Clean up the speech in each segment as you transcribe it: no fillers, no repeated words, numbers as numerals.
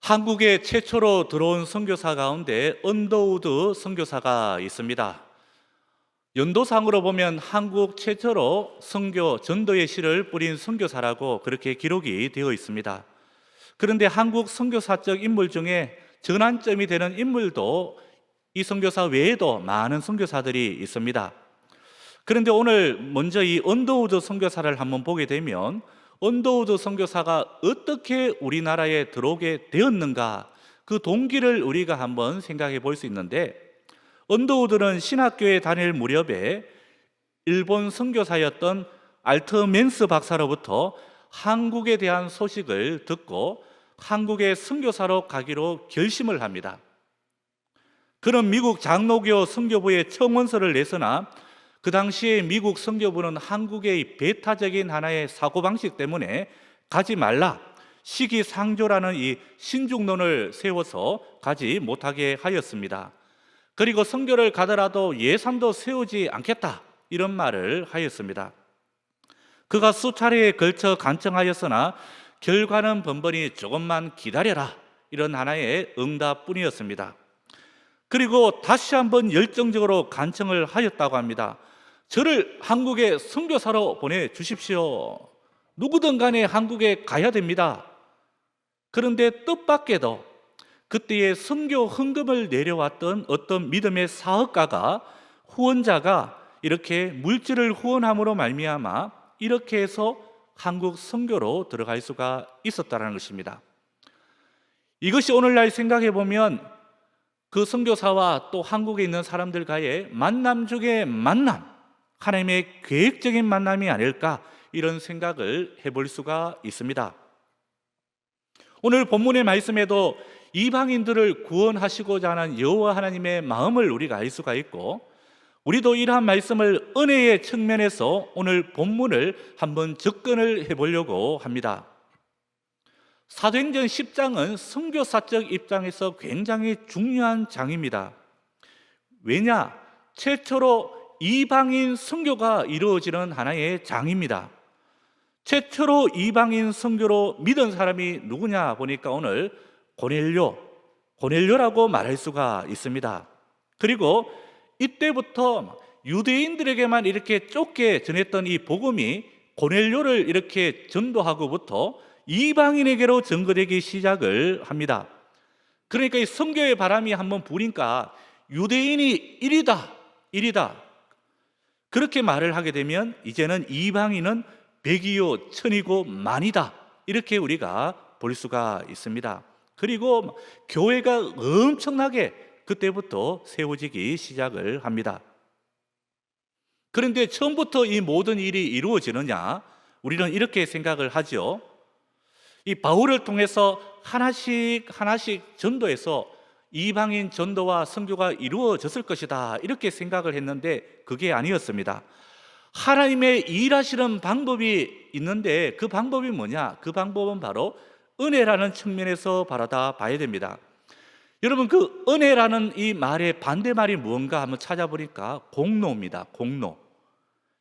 한국에 최초로 들어온 선교사 가운데 언더우드 선교사가 있습니다. 연도상으로 보면 한국 최초로 선교 전도의 씨를 뿌린 선교사라고 그렇게 기록이 되어 있습니다. 그런데 한국 선교사적 인물 중에 전환점이 되는 인물도 이 선교사 외에도 많은 선교사들이 있습니다. 그런데 오늘 먼저 이 언더우드 선교사를 한번 보게 되면 언더우드 선교사가 어떻게 우리나라에 들어오게 되었는가, 그 동기를 우리가 한번 생각해 볼 수 있는데, 언더우드는 신학교에 다닐 무렵에 일본 선교사였던 알트맨스 박사로부터 한국에 대한 소식을 듣고 한국의 선교사로 가기로 결심을 합니다. 그는 미국 장로교 선교부에 청원서를 냈으나 그 당시에 미국 선교부는 한국의 배타적인 하나의 사고방식 때문에 가지 말라, 시기상조라는 이 신중론을 세워서 가지 못하게 하였습니다. 그리고 선교를 가더라도 예산도 세우지 않겠다, 이런 말을 하였습니다. 그가 수차례에 걸쳐 간청하였으나 결과는 번번이 조금만 기다려라, 이런 하나의 응답뿐이었습니다. 그리고 다시 한번 열정적으로 간청을 하였다고 합니다. 저를 한국의 선교사로 보내주십시오. 누구든 간에 한국에 가야 됩니다. 그런데 뜻밖에도 그때의 선교 헌금을 내려왔던 어떤 믿음의 사업가가, 후원자가 이렇게 물질을 후원함으로 말미암아 이렇게 해서 한국 선교로 들어갈 수가 있었다는 것입니다. 이것이 오늘날 생각해 보면 그 선교사와 또 한국에 있는 사람들과의 만남 중에 만남, 하나님의 계획적인 만남이 아닐까, 이런 생각을 해볼 수가 있습니다. 오늘 본문의 말씀에도 이방인들을 구원하시고자 하는 여호와 하나님의 마음을 우리가 알 수가 있고, 우리도 이러한 말씀을 은혜의 측면에서 오늘 본문을 한번 접근을 해보려고 합니다. 사도행전 10장은 선교사적 입장에서 굉장히 중요한 장입니다. 왜냐? 최초로 이방인 선교가 이루어지는 하나의 장입니다. 최초로 이방인 선교로 믿은 사람이 누구냐 보니까 오늘 고넬료라고 말할 수가 있습니다. 그리고 이때부터 유대인들에게만 이렇게 좁게 전했던 이 복음이 고넬료를 이렇게 전도하고부터 이방인에게로 전거되기 시작을 합니다. 그러니까 이 선교의 바람이 한번 부니까 유대인이 1이다 그렇게 말을 하게 되면 이제는 이방인은 백이요 천이고 만이다, 이렇게 우리가 볼 수가 있습니다. 그리고 교회가 엄청나게 그때부터 세워지기 시작을 합니다. 그런데 처음부터 이 모든 일이 이루어지느냐? 우리는 이렇게 생각을 하죠. 이 바울을 통해서 하나씩 전도해서 이방인 전도와 선교가 이루어졌을 것이다, 이렇게 생각을 했는데 그게 아니었습니다. 하나님의 일하시는 방법이 있는데 그 방법이 뭐냐? 그 방법은 바로 은혜라는 측면에서 바라다 봐야 됩니다. 여러분, 그 은혜라는 이 말의 반대말이 무언가 한번 찾아보니까 공로입니다. 공로.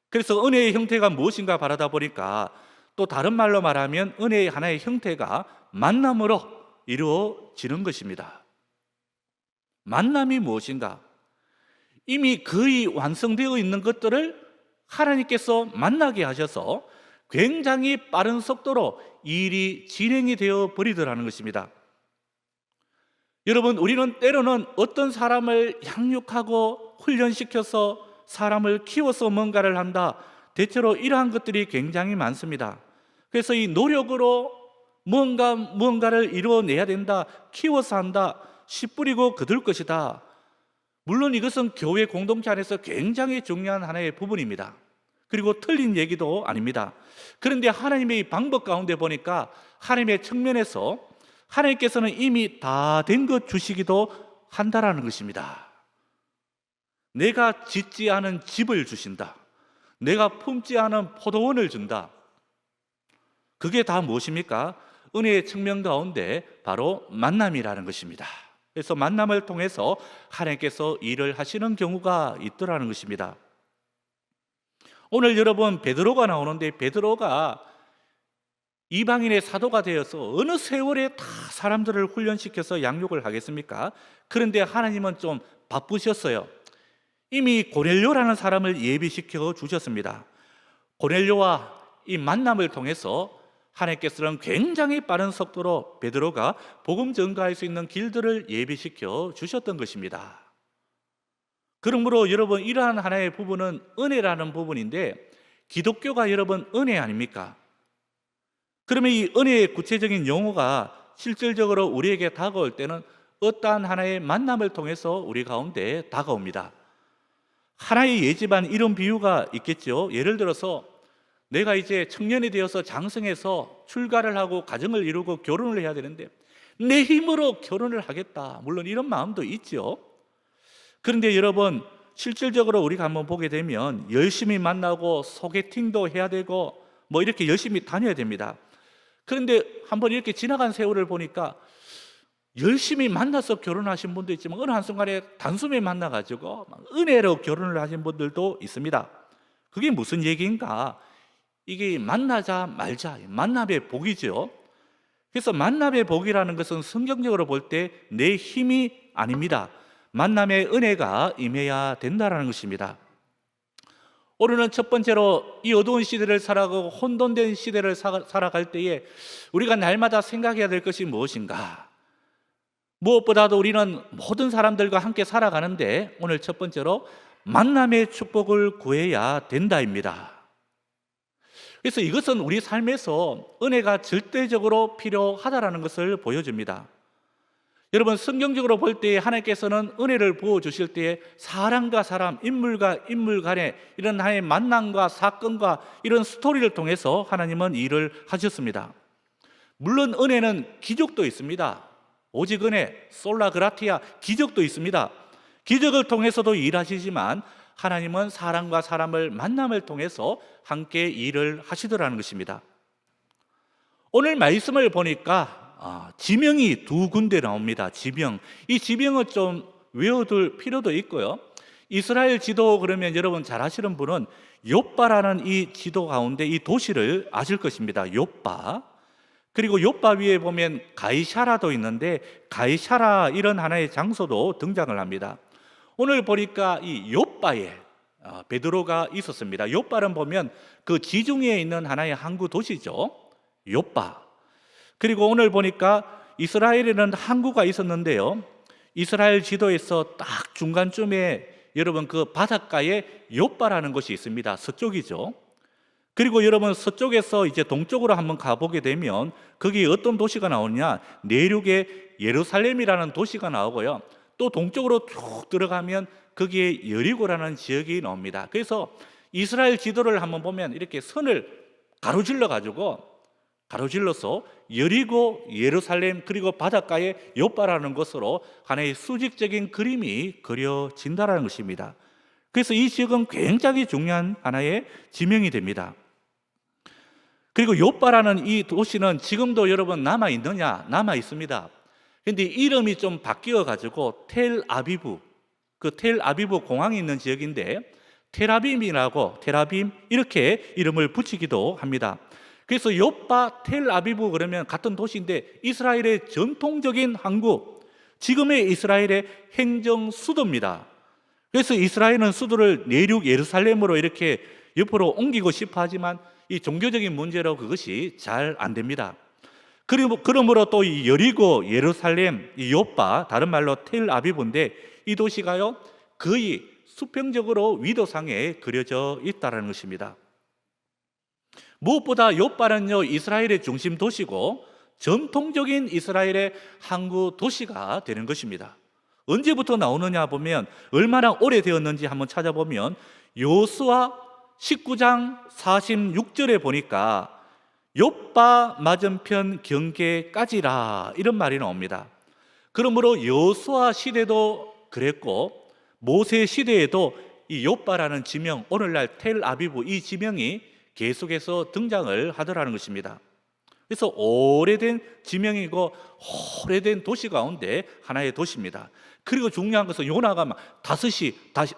그래서 은혜의 형태가 무엇인가 바라다 보니까 또 다른 말로 말하면 은혜의 하나의 형태가 만남으로 이루어지는 것입니다. 만남이 무엇인가? 이미 거의 완성되어 있는 것들을 하나님께서 만나게 하셔서 굉장히 빠른 속도로 일이 진행이 되어 버리더라는 것입니다. 여러분, 우리는 때로는 어떤 사람을 양육하고 훈련시켜서 사람을 키워서 뭔가를 한다, 대체로 이러한 것들이 굉장히 많습니다. 그래서 이 노력으로 무언가를 이루어내야 된다, 키워서 한다, 씨 뿌리고 거둘 것이다. 물론 이것은 교회 공동체 안에서 굉장히 중요한 하나의 부분입니다. 그리고 틀린 얘기도 아닙니다. 그런데 하나님의 이 방법 가운데 보니까 하나님의 측면에서 하나님께서는 이미 다 된 것 주시기도 한다라는 것입니다. 내가 짓지 않은 집을 주신다, 내가 품지 않은 포도원을 준다. 그게 다 무엇입니까? 은혜의 측면 가운데 바로 만남이라는 것입니다. 그래서 만남을 통해서 하나님께서 일을 하시는 경우가 있더라는 것입니다. 오늘 여러분 베드로가 나오는데 베드로가 이방인의 사도가 되어서 어느 세월에 다 사람들을 훈련시켜서 양육을 하겠습니까? 그런데 하나님은 좀 바쁘셨어요. 이미 고넬료라는 사람을 예비시켜 주셨습니다. 고넬료와 이 만남을 통해서 하나님께서는 굉장히 빠른 속도로 베드로가 복음 전가할 수 있는 길들을 예비시켜 주셨던 것입니다. 그러므로 여러분, 이러한 하나의 부분은 은혜라는 부분인데, 기독교가 여러분 은혜 아닙니까? 그러면 이 은혜의 구체적인 용어가 실질적으로 우리에게 다가올 때는 어떠한 하나의 만남을 통해서 우리 가운데 다가옵니다. 하나의 예지만 이런 비유가 있겠죠. 예를 들어서 내가 이제 청년이 되어서 장성해서 출가를 하고 가정을 이루고 결혼을 해야 되는데 내 힘으로 결혼을 하겠다, 물론 이런 마음도 있죠. 그런데 여러분, 실질적으로 우리가 한번 보게 되면 열심히 만나고 소개팅도 해야 되고 뭐 이렇게 열심히 다녀야 됩니다. 그런데 한번 이렇게 지나간 세월을 보니까 열심히 만나서 결혼하신 분도 있지만 어느 한순간에 단숨에 만나가지고 은혜로 결혼을 하신 분들도 있습니다. 그게 무슨 얘기인가? 이게 만나자 말자, 만남의 복이죠. 그래서 만남의 복이라는 것은 성경적으로 볼 때 내 힘이 아닙니다. 만남의 은혜가 임해야 된다는 것입니다. 오늘은 첫 번째로 이 어두운 시대를 살아가고 혼돈된 시대를 살아갈 때에 우리가 날마다 생각해야 될 것이 무엇인가? 무엇보다도 우리는 모든 사람들과 함께 살아가는데 오늘 첫 번째로 만남의 축복을 구해야 된다입니다. 그래서 이것은 우리 삶에서 은혜가 절대적으로 필요하다는 것을 보여줍니다. 여러분, 성경적으로 볼 때 하나님께서는 은혜를 부어주실 때에 사람과 사람, 인물과 인물 간의 이런 하나의 만남과 사건과 이런 스토리를 통해서 하나님은 일을 하셨습니다. 물론 은혜는 기적도 있습니다. 오직 은혜, 솔라 그라티아, 기적도 있습니다. 기적을 통해서도 일하시지만 하나님은 사람과 사람을 만남을 통해서 함께 일을 하시더라는 것입니다. 오늘 말씀을 보니까 지명이 두 군데 나옵니다. 지명. 이 지명은 좀 외워둘 필요도 있고요. 이스라엘 지도 그러면 여러분 잘 아시는 분은 욥바라는 이 지도 가운데 이 도시를 아실 것입니다. 욥바. 그리고 욥바 위에 보면 가이샤라도 있는데 가이샤라 이런 하나의 장소도 등장을 합니다. 오늘 보니까 이 욥바에 베드로가 있었습니다. 욥바는 보면 그 지중해에 있는 하나의 항구 도시죠. 욥바. 그리고 오늘 보니까 이스라엘에는 항구가 있었는데요. 이스라엘 지도에서 딱 중간쯤에 여러분 그 바닷가에 욥바라는 곳이 있습니다. 서쪽이죠. 그리고 여러분 서쪽에서 이제 동쪽으로 한번 가보게 되면 거기 어떤 도시가 나오냐? 내륙에 예루살렘이라는 도시가 나오고요. 또 동쪽으로 쭉 들어가면 거기에 여리고라는 지역이 나옵니다. 그래서 이스라엘 지도를 한번 보면 이렇게 선을 가로질러서 여리고, 예루살렘 그리고 바닷가에 욥바라는 것으로 하나의 수직적인 그림이 그려진다는 것입니다. 그래서 이 지역은 굉장히 중요한 하나의 지명이 됩니다. 그리고 욥바라는 이 도시는 지금도 여러분 남아 있느냐? 남아 있습니다. 그런데 이름이 좀 바뀌어 가지고 텔아비브, 그 텔아비브 공항이 있는 지역인데 테라빔 이렇게 이름을 붙이기도 합니다. 그래서 욥바, 텔아비브 그러면 같은 도시인데 이스라엘의 전통적인 항구, 지금의 이스라엘의 행정 수도입니다. 그래서 이스라엘은 수도를 내륙 예루살렘으로 이렇게 옆으로 옮기고 싶어 하지만 이 종교적인 문제로 그것이 잘 안 됩니다. 그러므로 또 이 여리고, 예루살렘, 이 욥바, 다른 말로 텔아비브인데 이 도시가요 거의 수평적으로 위도상에 그려져 있다는 것입니다. 무엇보다 욥바는요 이스라엘의 중심 도시고 전통적인 이스라엘의 항구 도시가 되는 것입니다. 언제부터 나오느냐 보면 얼마나 오래되었는지 한번 찾아보면 여호수아 19장 46절에 보니까 욥바 맞은편 경계까지라 이런 말이 나옵니다. 그러므로 여호수아 시대도 그랬고 모세 시대에도 이 욥바라는 지명, 오늘날 텔아비브 이 지명이 계속해서 등장을 하더라는 것입니다. 그래서 오래된 지명이고 오래된 도시 가운데 하나의 도시입니다. 그리고 중요한 것은 요나가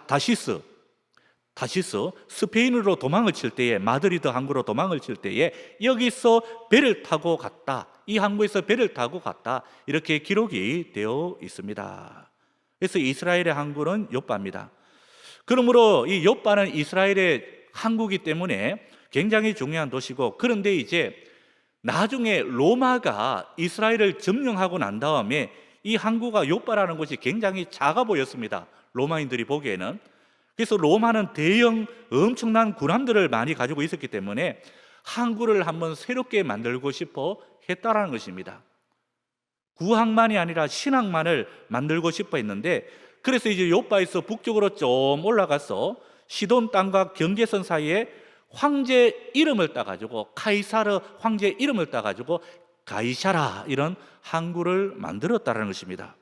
다시스 타시스, 스페인으로 도망을 칠 때에, 마드리드 항구로 도망을 칠 때에 여기서 배를 타고 갔다, 이 항구에서 배를 타고 갔다, 이렇게 기록이 되어 있습니다. 그래서 이스라엘의 항구는 욥바입니다. 그러므로 이 욥바는 이스라엘의 항구이기 때문에 굉장히 중요한 도시고, 그런데 이제 나중에 로마가 이스라엘을 점령하고 난 다음에 이 항구가 욥바라는 곳이 굉장히 작아 보였습니다. 로마인들이 보기에는. 그래서 로마는 대형 엄청난 군함들을 많이 가지고 있었기 때문에 항구를 한번 새롭게 만들고 싶어 했다라는 것입니다. 구항만이 아니라 신항만을 만들고 싶어 했는데, 그래서 이제 욥바에서 북쪽으로 좀 올라가서 시돈 땅과 경계선 사이에 황제 이름을 따가지고, 카이사르 황제 이름을 따가지고 가이샤라, 이런 항구를 만들었다는 것입니다.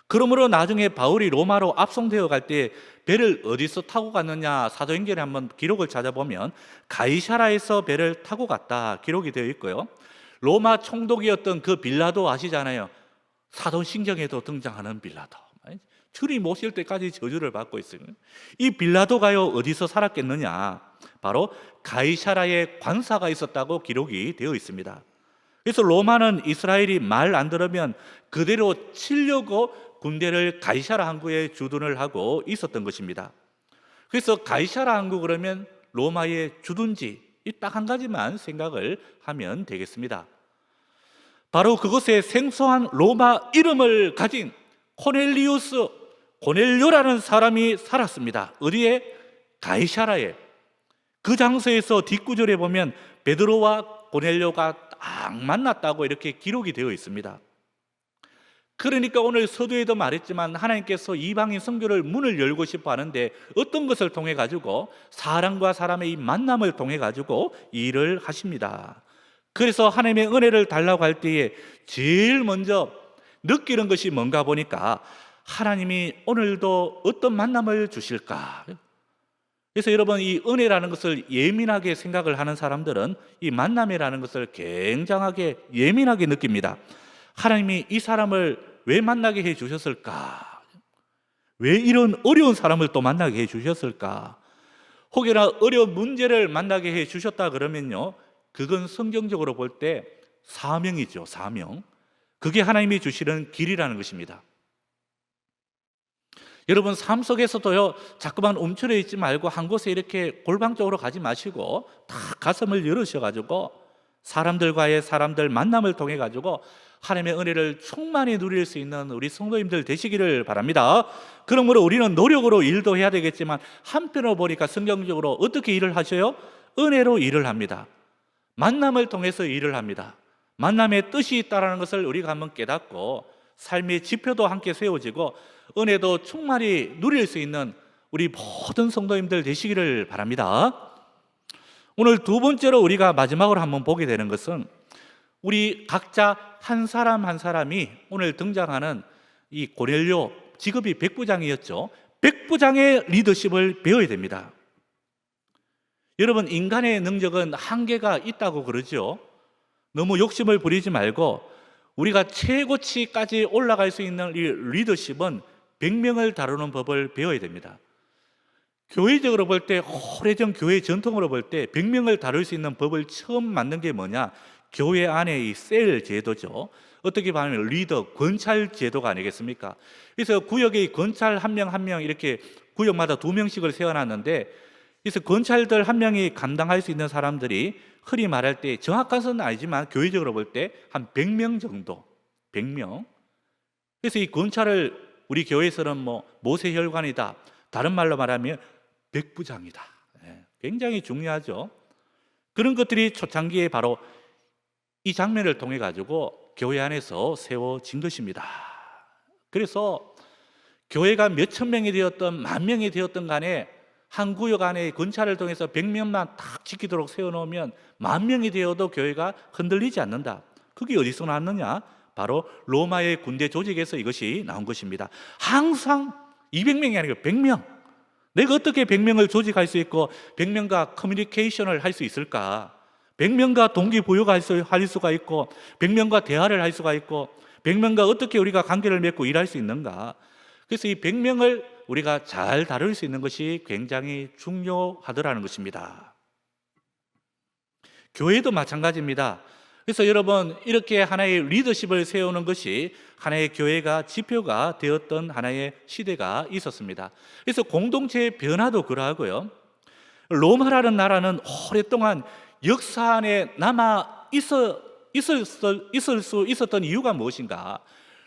그러므로 나중에 바울이 로마로 압송되어 갈 때 배를 어디서 타고 갔느냐, 사도행전에 한번 기록을 찾아보면 가이사라에서 배를 타고 갔다 기록이 되어 있고요. 로마 총독이었던 그 빌라도 아시잖아요. 사도신경에도 등장하는 빌라도, 줄이 모실 때까지 저주를 받고 있어요. 이 빌라도가요 어디서 살았겠느냐, 바로 가이사라에 관사가 있었다고 기록이 되어 있습니다. 그래서 로마는 이스라엘이 말 안 들으면 그대로 치려고 군대를 가이사라 항구에 주둔을 하고 있었던 것입니다. 그래서 가이사라 항구 그러면 로마의 주둔지, 이 딱 한 가지만 생각을 하면 되겠습니다. 바로 그곳에 생소한 로마 이름을 가진 고넬료라는 사람이 살았습니다. 어디에? 가이사라에. 그 장소에서 뒷구절에 보면 베드로와 고넬료가 딱 만났다고 이렇게 기록이 되어 있습니다. 그러니까 오늘 서두에도 말했지만 하나님께서 이방인 선교를 문을 열고 싶어 하는데 어떤 것을 통해 가지고? 사람과 사람의 이 만남을 통해 가지고 일을 하십니다. 그래서 하나님의 은혜를 달라고 할 때에 제일 먼저 느끼는 것이 뭔가 보니까 하나님이 오늘도 어떤 만남을 주실까? 그래서 여러분, 이 은혜라는 것을 예민하게 생각을 하는 사람들은 이 만남이라는 것을 굉장하게 예민하게 느낍니다. 하나님이 이 사람을 왜 만나게 해 주셨을까? 왜 이런 어려운 사람을 또 만나게 해 주셨을까? 혹여나 어려운 문제를 만나게 해 주셨다 그러면요, 그건 성경적으로 볼 때 사명이죠, 사명. 그게 하나님이 주시는 길이라는 것입니다. 여러분, 삶 속에서도요, 자꾸만 움츠려 있지 말고 한 곳에 이렇게 골방적으로 가지 마시고 다 가슴을 열으셔가지고 사람들 만남을 통해 가지고 하나님의 은혜를 충만히 누릴 수 있는 우리 성도님들 되시기를 바랍니다. 그러므로 우리는 노력으로 일도 해야 되겠지만 한편으로 보니까 성경적으로 어떻게 일을 하셔요? 은혜로 일을 합니다. 만남을 통해서 일을 합니다. 만남의 뜻이 있다는 것을 우리가 한번 깨닫고 삶의 지표도 함께 세워지고 은혜도 충만히 누릴 수 있는 우리 모든 성도님들 되시기를 바랍니다. 오늘 두 번째로 우리가 마지막으로 한번 보게 되는 것은 우리 각자 한 사람 한 사람이 오늘 등장하는 이 고넬료, 직업이 백부장이었죠. 백부장의 리더십을 배워야 됩니다. 여러분, 인간의 능력은 한계가 있다고 그러죠. 너무 욕심을 부리지 말고 우리가 최고치까지 올라갈 수 있는 이 리더십은 100명을 다루는 법을 배워야 됩니다. 교회적으로 볼 때, 오래전 교회 전통으로 볼 때 100명을 다룰 수 있는 법을 처음 만든 게 뭐냐? 교회 안에 이 셀 제도죠. 어떻게 보면 리더, 권찰 제도가 아니겠습니까? 그래서 구역에 권찰 한 명 한 명 이렇게 구역마다 2명씩을 세워놨는데, 그래서 권찰들 한 명이 감당할 수 있는 사람들이 흔히 말할 때, 정확한 수는 아니지만 교회적으로 볼 때 한 100명 정도, 100명. 그래서 이 권찰을 우리 교회에서는 뭐 모세혈관이다, 다른 말로 말하면 백부장이다. 굉장히 중요하죠. 그런 것들이 초창기에 바로 이 장면을 통해 가지고 교회 안에서 세워진 것입니다. 그래서 교회가 몇천 명이 되었던 만 명이 되었던 간에 한 구역 안에 권찰을 통해서 100명만 딱 지키도록 세워놓으면 만 명이 되어도 교회가 흔들리지 않는다. 그게 어디서 나왔느냐? 바로 로마의 군대 조직에서 이것이 나온 것입니다. 항상 200명이 아니고 100명. 내가 어떻게 100명을 조직할 수 있고 100명과 커뮤니케이션을 할 수 있을까? 100명과 동기부여가 할 수가 있고 100명과 대화를 할 수가 있고 100명과 어떻게 우리가 관계를 맺고 일할 수 있는가? 그래서 이 100명을 우리가 잘 다룰 수 있는 것이 굉장히 중요하더라는 것입니다. 교회도 마찬가지입니다. 그래서 여러분, 이렇게 하나의 리더십을 세우는 것이 하나의 교회가 지표가 되었던 하나의 시대가 있었습니다. 그래서 공동체의 변화도 그러하고요. 로마라는 나라는 오랫동안 역사 안에 남아 있을 수 있었던 이유가 무엇인가?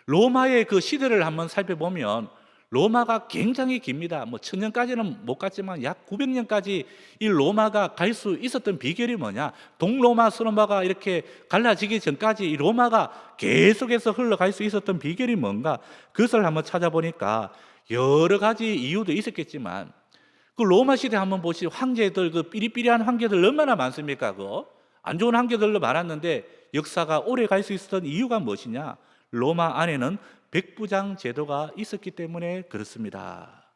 로마의 그 시대를 한번 살펴보면 로마가 굉장히 깁니다. 뭐 1000년까지는 못 갔지만 약 900년까지 이 로마가 갈 수 있었던 비결이 뭐냐? 동로마, 서로마가 이렇게 갈라지기 전까지 이 로마가 계속해서 흘러갈 수 있었던 비결이 뭔가? 그것을 한번 찾아보니까 여러 가지 이유도 있었겠지만 그 로마 시대 한번 보시죠. 황제들, 그 삐리삐리한 황제들 얼마나 많습니까? 그거 안 좋은 황제들도 많았는데 역사가 오래 갈 수 있었던 이유가 무엇이냐? 로마 안에는 백부장 제도가 있었기 때문에 그렇습니다.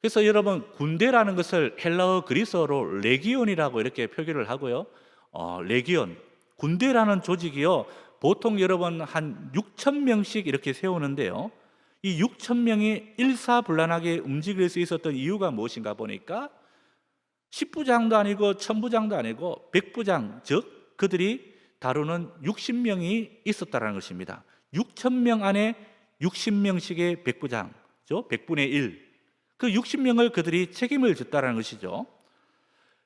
그래서 여러분, 군대라는 것을 헬라어 그리스어로 레기온이라고 이렇게 표기를 하고요. 레기온, 군대라는 조직이요, 보통 여러분 한 6,000명씩 이렇게 세우는데요, 이 6,000명이 일사불란하게 움직일 수 있었던 이유가 무엇인가 보니까 10부장도 아니고 1000부장도 아니고 백부장, 즉 그들이 다루는 60명이 있었다는 것입니다. 6,000명 안에 60명씩의 백부장죠, 100분의 1. 그 60명을 그들이 책임을 졌다는 것이죠.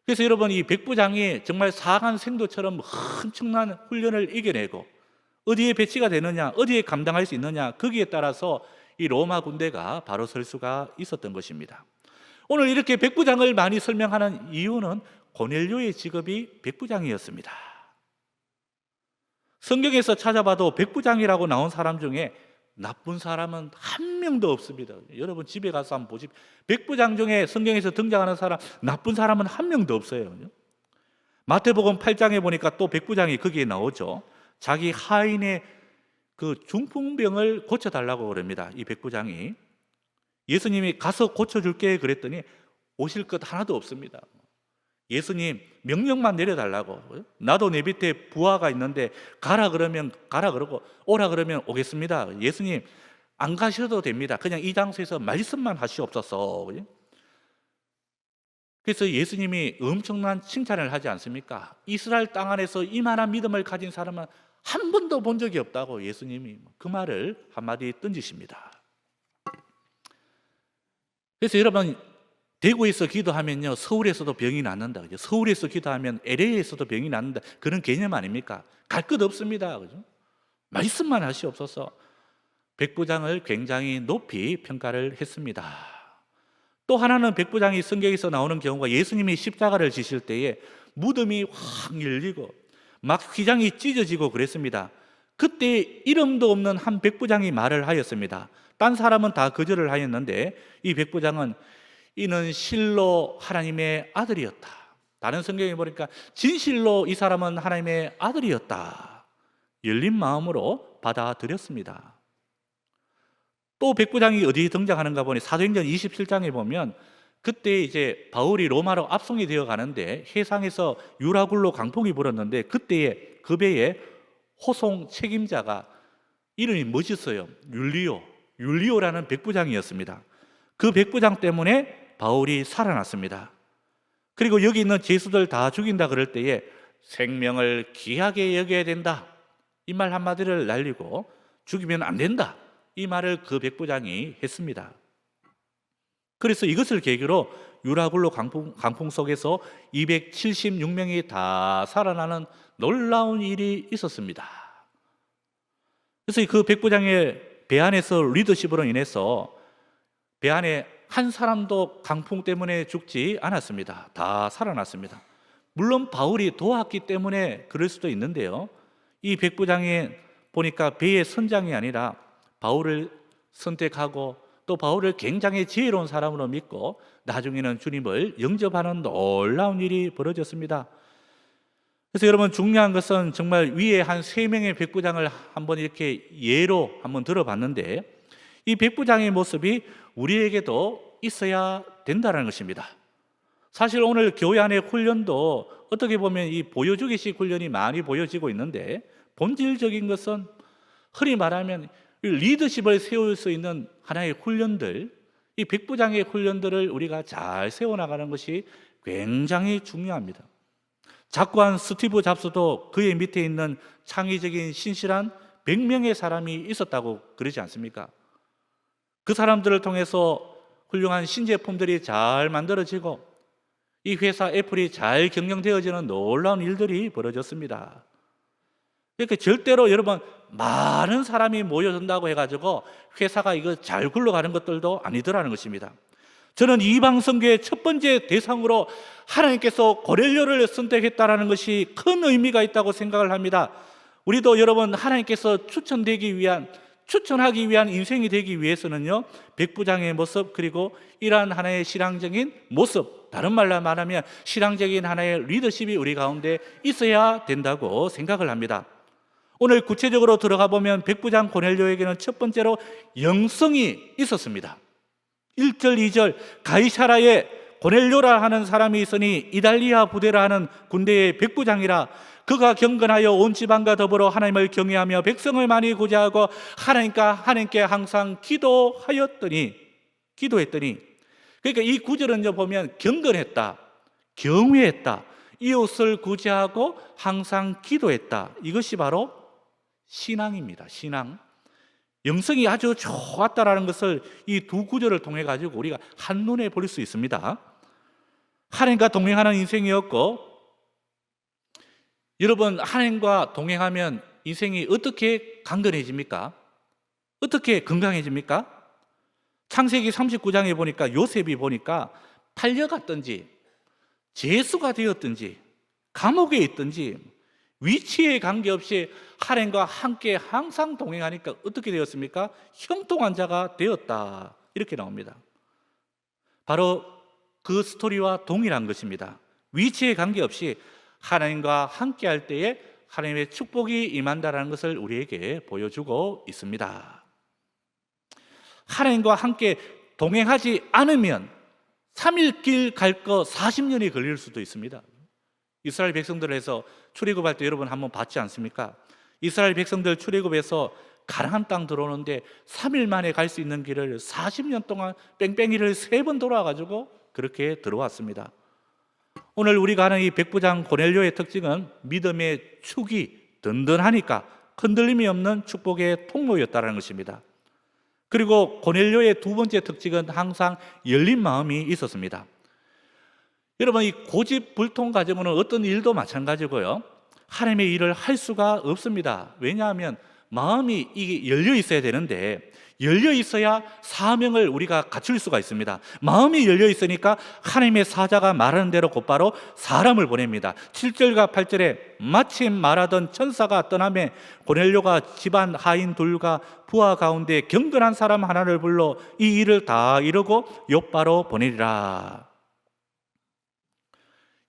그래서 여러분, 이 백부장이 정말 사관 생도처럼 엄청난 훈련을 이겨내고 어디에 배치가 되느냐, 어디에 감당할 수 있느냐, 거기에 따라서 이 로마 군대가 바로 설 수가 있었던 것입니다. 오늘 이렇게 백부장을 많이 설명하는 이유는 고넬료의 직업이 백부장이었습니다. 성경에서 찾아봐도 백부장이라고 나온 사람 중에 나쁜 사람은 한 명도 없습니다. 여러분 집에 가서 한번 보십시오. 백부장 중에 성경에서 등장하는 사람, 나쁜 사람은 한 명도 없어요. 마태복음 8장에 보니까 또 백부장이 거기에 나오죠. 자기 하인의 그 중풍병을 고쳐달라고 그럽니다. 이 백부장이. 예수님이 가서 고쳐줄게 그랬더니 오실 것 하나도 없습니다. 예수님 명령만 내려달라고. 나도 내 밑에 부하가 있는데 가라 그러면 가라 그러고 오라 그러면 오겠습니다. 예수님 안 가셔도 됩니다. 그냥 이 장소에서 말씀만 하시옵소서. 그래서 예수님이 엄청난 칭찬을 하지 않습니까? 이스라엘 땅 안에서 이만한 믿음을 가진 사람은 한 번도 본 적이 없다고 예수님이 그 말을 한마디 던지십니다. 그래서 여러분, 대구에서 기도하면요, 서울에서도 병이 낫는다. 그죠? 서울에서 기도하면 LA에서도 병이 낫는다. 그런 개념 아닙니까? 갈 것 없습니다. 그죠? 말씀만 하시옵소서. 백부장을 굉장히 높이 평가를 했습니다. 또 하나는 백부장이 성경에서 나오는 경우가 예수님이 십자가를 지실 때에 무덤이 확 열리고 막 휘장이 찢어지고 그랬습니다. 그때 이름도 없는 한 백부장이 말을 하였습니다. 딴 사람은 다 거절을 하였는데 이 백부장은 이는 실로 하나님의 아들이었다. 다른 성경에 보니까 진실로 이 사람은 하나님의 아들이었다. 열린 마음으로 받아들였습니다. 또 백부장이 어디 등장하는가 보니 사도행전 27장에 보면 그때 이제 바울이 로마로 압송이 되어 가는데 해상에서 유라굴로 강풍이 불었는데 그때에 그 배에 호송 책임자가 이름이 멋있어요. 율리오라는 백부장이었습니다. 그 백부장 때문에 바울이 살아났습니다. 그리고 여기 있는 죄수들 다 죽인다 그럴 때에 생명을 귀하게 여겨야 된다, 이 말 한마디를 날리고 죽이면 안 된다, 이 말을 그 백부장이 했습니다. 그래서 이것을 계기로 유라굴로 강풍 속에서 276명이 다 살아나는 놀라운 일이 있었습니다. 그래서 그 백부장의 배 안에서 리더십으로 인해서 배 안에 한 사람도 강풍 때문에 죽지 않았습니다. 다 살아났습니다. 물론 바울이 도왔기 때문에 그럴 수도 있는데요, 이 백부장이 보니까 배의 선장이 아니라 바울을 선택하고 또 바울을 굉장히 지혜로운 사람으로 믿고 나중에는 주님을 영접하는 놀라운 일이 벌어졌습니다. 그래서 여러분, 중요한 것은 정말 위에 한 3명의 백부장을 한번 이렇게 예로 한번 들어봤는데 이 백부장의 모습이 우리에게도 있어야 된다는 것입니다. 사실 오늘 교회 안의 훈련도 어떻게 보면 이 보여주기식 훈련이 많이 보여지고 있는데 본질적인 것은 흔히 말하면 리더십을 세울 수 있는 하나의 훈련들, 이 백부장의 훈련들을 우리가 잘 세워나가는 것이 굉장히 중요합니다. 작고한 스티브 잡스도 그의 밑에 있는 창의적인 신실한 100명의 사람이 있었다고 그러지 않습니까? 그 사람들을 통해서 훌륭한 신제품들이 잘 만들어지고 이 회사 애플이 잘 경영되어지는 놀라운 일들이 벌어졌습니다. 그러니까 절대로 여러분 많은 사람이 모여든다고 해가지고 회사가 이거 잘 굴러가는 것들도 아니더라는 것입니다. 저는 이방 선교의 첫 번째 대상으로 하나님께서 고넬료를 선택했다라는 것이 큰 의미가 있다고 생각을 합니다. 우리도 여러분 하나님께서 추천하기 위한 인생이 되기 위해서는요, 백부장의 모습, 그리고 이러한 하나의 신앙적인 모습, 다른 말로 말하면 신앙적인 하나의 리더십이 우리 가운데 있어야 된다고 생각을 합니다. 오늘 구체적으로 들어가 보면 백부장 고넬료에게는 첫 번째로 영성이 있었습니다. 1절, 2절, 가이사라에 고넬료라 하는 사람이 있으니 이달리아 부대라 하는 군대의 백부장이라. 그가 경건하여 온 지방과 더불어 하나님을 경외하며 백성을 많이 구제하고 하나님께 항상 기도했더니, 그러니까 이 구절은요 보면 경건했다, 경외했다, 이웃을 구제하고 항상 기도했다. 이것이 바로 신앙입니다. 신앙. 영성이 아주 좋았다라는 것을 이 두 구절을 통해 가지고 우리가 한눈에 볼 수 있습니다. 하나님과 동행하는 인생이었고, 여러분 하나님과 동행하면 인생이 어떻게 강건해집니까? 어떻게 건강해집니까? 창세기 39장에 보니까 요셉이 보니까 팔려갔든지 죄수가 되었든지 감옥에 있든지 위치에 관계없이 하나님과 함께 항상 동행하니까 어떻게 되었습니까? 형통한 자가 되었다, 이렇게 나옵니다. 바로 그 스토리와 동일한 것입니다. 위치에 관계없이 하나님과 함께 할 때에 하나님의 축복이 임한다는 것을 우리에게 보여주고 있습니다. 하나님과 함께 동행하지 않으면 3일 길 갈 거 40년이 걸릴 수도 있습니다. 이스라엘 백성들에서 출애굽할 때 여러분 한번 봤지 않습니까? 이스라엘 백성들 출애굽해서 가나안 땅 들어오는데 3일 만에 갈 수 있는 길을 40년 동안 뺑뺑이를 3번 돌아가지고 그렇게 들어왔습니다. 오늘 우리가 하는 이 백부장 고넬료의 특징은 믿음의 축이 든든하니까 흔들림이 없는 축복의 통로였다는 것입니다. 그리고 고넬료의 두 번째 특징은 항상 열린 마음이 있었습니다. 여러분, 이 고집불통 가정은 어떤 일도 마찬가지고요, 하나님의 일을 할 수가 없습니다. 왜냐하면 마음이 이게 열려 있어야 되는데, 열려 있어야 사명을 우리가 갖출 수가 있습니다. 마음이 열려 있으니까 하나님의 사자가 말하는 대로 곧바로 사람을 보냅니다. 7절과 8절에 마침 말하던 천사가 떠나매 고넬료가 집안 하인 둘과 부하 가운데 경건한 사람 하나를 불러 이 일을 다 이루고 욥바로 보내리라.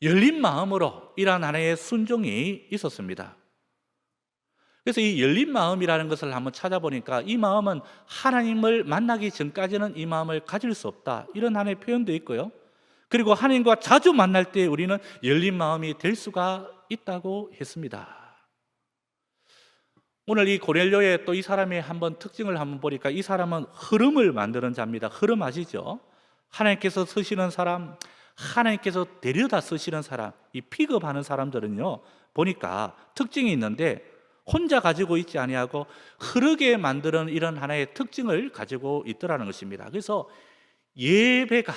열린 마음으로 이러한 하나의 순종이 있었습니다. 그래서 이 열린 마음이라는 것을 한번 찾아보니까 이 마음은 하나님을 만나기 전까지는 이 마음을 가질 수 없다, 이런 하나의 표현도 있고요, 그리고 하나님과 자주 만날 때 우리는 열린 마음이 될 수가 있다고 했습니다. 오늘 이 고넬료의 또 이 사람의 한번 특징을 한번 보니까 이 사람은 흐름을 만드는 자입니다. 흐름 아시죠? 하나님께서 쓰시는 사람, 하나님께서 데려다 쓰시는 사람, 이 픽업하는 사람들은요 보니까 특징이 있는데 혼자 가지고 있지 아니하고 흐르게 만드는 이런 하나의 특징을 가지고 있더라는 것입니다. 그래서 예배가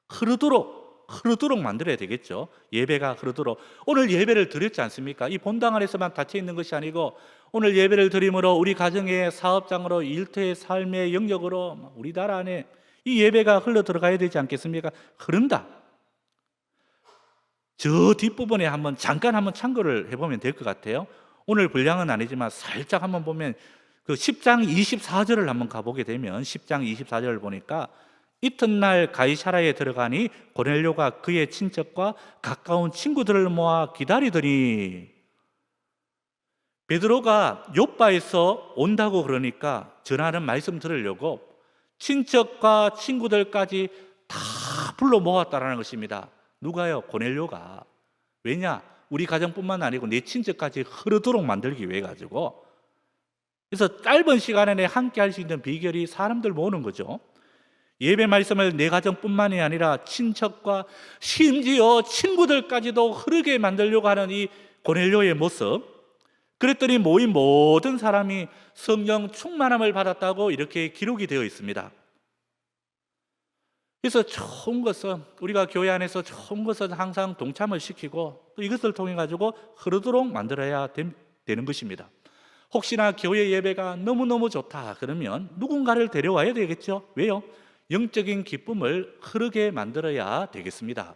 흐르도록 만들어야 되겠죠. 예배가 흐르도록. 오늘 예배를 드렸지 않습니까? 이 본당 안에서만 닫혀 있는 것이 아니고 오늘 예배를 드림으로 우리 가정의 사업장으로 일터의 삶의 영역으로 우리 나라 안에 이 예배가 흘러 들어가야 되지 않겠습니까? 흐른다. 저 뒷부분에 잠깐 한번 참고를 해보면 될 것 같아요. 오늘 분량은 아니지만 살짝 한번 보면 그 10장 24절을 한번 가보게 되면 10장 24절을 보니까 이튿날 가이사라에 들어가니 고넬료가 그의 친척과 가까운 친구들을 모아 기다리더니, 베드로가 욥바에서 온다고 그러니까 전하는 말씀 들으려고 친척과 친구들까지 다 불러 모았다라는 것입니다. 누가요? 고넬료가. 왜냐? 우리 가정뿐만 아니고 내 친척까지 흐르도록 만들기 위해 가지고. 그래서 짧은 시간 안에 함께 할 수 있는 비결이 사람들 모으는 거죠. 예배 말씀을 내 가정뿐만이 아니라 친척과 심지어 친구들까지도 흐르게 만들려고 하는 이 고넬료의 모습, 그랬더니 모인 모든 사람이 성령 충만함을 받았다고 이렇게 기록이 되어 있습니다. 그래서 좋은 것은, 우리가 교회 안에서 좋은 것은 항상 동참을 시키고 또 이것을 통해 가지고 흐르도록 만들어야 되는 것입니다. 혹시나 교회 예배가 너무너무 좋다 그러면 누군가를 데려와야 되겠죠. 왜요? 영적인 기쁨을 흐르게 만들어야 되겠습니다.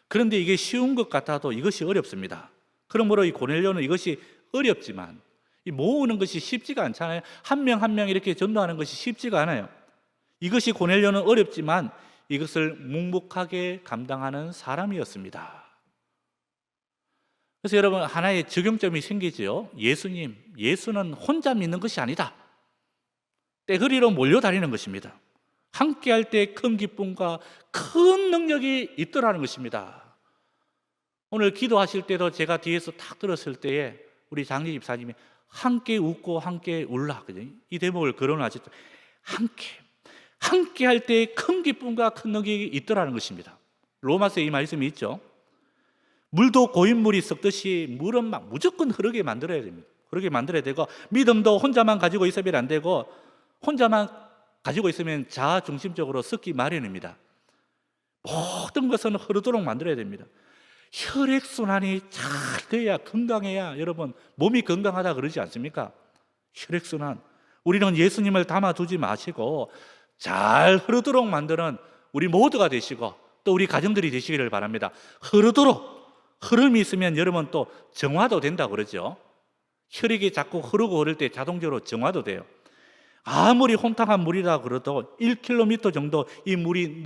그런데 이게 쉬운 것 같아도 이것이 어렵습니다. 그러므로 이 고넬료는 이것이 어렵지만, 이 모으는 것이 쉽지가 않잖아요. 한 명 한 명 이렇게 전도하는 것이 쉽지가 않아요. 이것이 고넬료는 어렵지만 이것을 묵묵하게 감당하는 사람이었습니다. 그래서 여러분, 하나의 적용점이 생기죠. 예수는 혼자 믿는 것이 아니다. 떼거리로 몰려다니는 것입니다. 함께 할 때 큰 기쁨과 큰 능력이 있더라는 것입니다. 오늘 기도하실 때도 제가 뒤에서 탁 들었을 때에 우리 장례 집사님이 함께 웃고 함께 울라, 이 대목을 거론하셨죠. 함께 할 때 큰 기쁨과 큰 능력이 있더라는 것입니다. 로마서에 이 말씀이 있죠. 물도 고인물이 섞듯이 물은 막 무조건 흐르게 만들어야 됩니다. 흐르게 만들어야 되고, 믿음도 혼자만 가지고 있으면 안 되고, 혼자만 가지고 있으면 자아중심적으로 섞기 마련입니다. 모든 것은 흐르도록 만들어야 됩니다. 혈액순환이 잘 돼야, 건강해야 여러분 몸이 건강하다 그러지 않습니까? 혈액순환, 우리는 예수님을 담아두지 마시고 잘 흐르도록 만드는 우리 모두가 되시고 또 우리 가정들이 되시기를 바랍니다. 흐름이 있으면 여러분 또 정화도 된다고 그러죠. 혈액이 자꾸 흐르고 흐를 때 자동적으로 정화도 돼요. 아무리 혼탁한 물이라 그래도 1km 정도 이 물이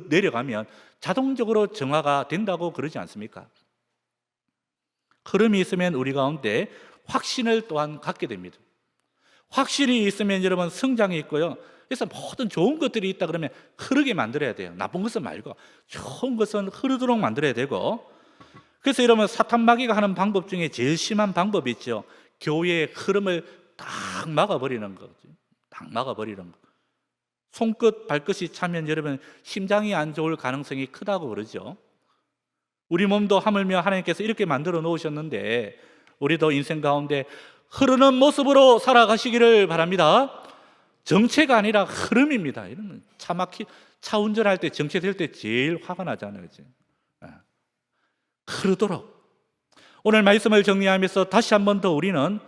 내려가면 자동적으로 정화가 된다고 그러지 않습니까? 흐름이 있으면 우리 가운데 확신을 또한 갖게 됩니다. 확신이 있으면 여러분 성장이 있고요. 그래서 모든 좋은 것들이 있다 그러면 흐르게 만들어야 돼요. 나쁜 것은 말고 좋은 것은 흐르도록 만들어야 되고, 그래서 여러분 사탄마귀가 하는 방법 중에 제일 심한 방법이 있죠. 교회의 흐름을 딱 막아버리는 거죠. 딱 막아버리는 거. 손끝 발끝이 차면 여러분 심장이 안 좋을 가능성이 크다고 그러죠. 우리 몸도 하물며 하나님께서 이렇게 만들어 놓으셨는데 우리도 인생 가운데 흐르는 모습으로 살아가시기를 바랍니다. 정체가 아니라 흐름입니다. 이러면 차 운전할 때 정체될 때 제일 화가 나잖아요. 그치? 흐르도록. 오늘 말씀을 정리하면서 다시 한 번 더 우리는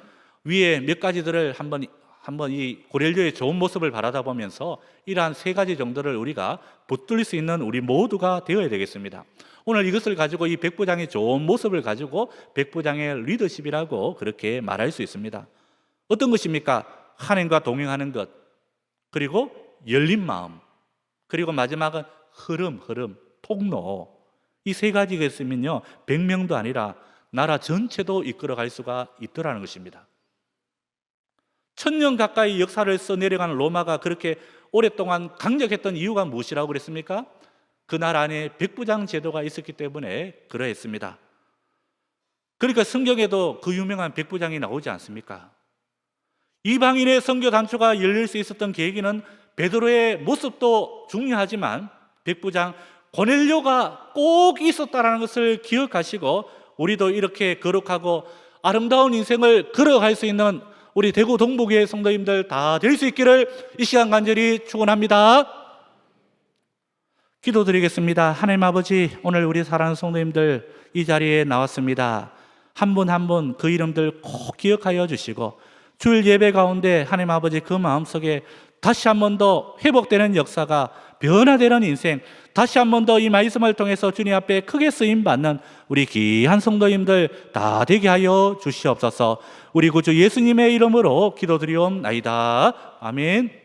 위에 몇 가지들을 한번 이 고넬료의 좋은 모습을 바라다 보면서 이러한 세 가지 정도를 우리가 붙들 수 있는 우리 모두가 되어야 되겠습니다. 오늘 이것을 가지고 이 백부장의 좋은 모습을 가지고 백부장의 리더십이라고 그렇게 말할 수 있습니다. 어떤 것입니까? 하나님과 동행하는 것, 그리고 열린 마음, 그리고 마지막은 흐름, 통로. 이 세 가지가 있으면요 100명도 아니라 나라 전체도 이끌어갈 수가 있더라는 것입니다. 1000년 가까이 역사를 써내려가는 로마가 그렇게 오랫동안 강력했던 이유가 무엇이라고 그랬습니까? 그 나라 안에 백부장 제도가 있었기 때문에 그러했습니다. 그러니까 성경에도 그 유명한 백부장이 나오지 않습니까? 이방인의 선교 단초가 열릴 수 있었던 계기는 베드로의 모습도 중요하지만 백부장 고넬료가 꼭 있었다는 것을 기억하시고 우리도 이렇게 거룩하고 아름다운 인생을 걸어갈 수 있는 우리 대구 동부교회 성도님들 다 될 수 있기를 이 시간 간절히 축원합니다. 기도드리겠습니다. 하나님 아버지, 오늘 우리 사랑하는 성도님들 이 자리에 나왔습니다. 한 분 한 분 그 이름들 꼭 기억하여 주시고 주일 예배 가운데 하나님 아버지 그 마음속에 다시 한 번 더 회복되는 역사가, 변화되는 인생, 다시 한 번 더 이 말씀을 통해서 주님 앞에 크게 쓰임받는 우리 귀한 성도님들 다 되게 하여 주시옵소서. 우리 구주 예수님의 이름으로 기도드리옵나이다. 아멘.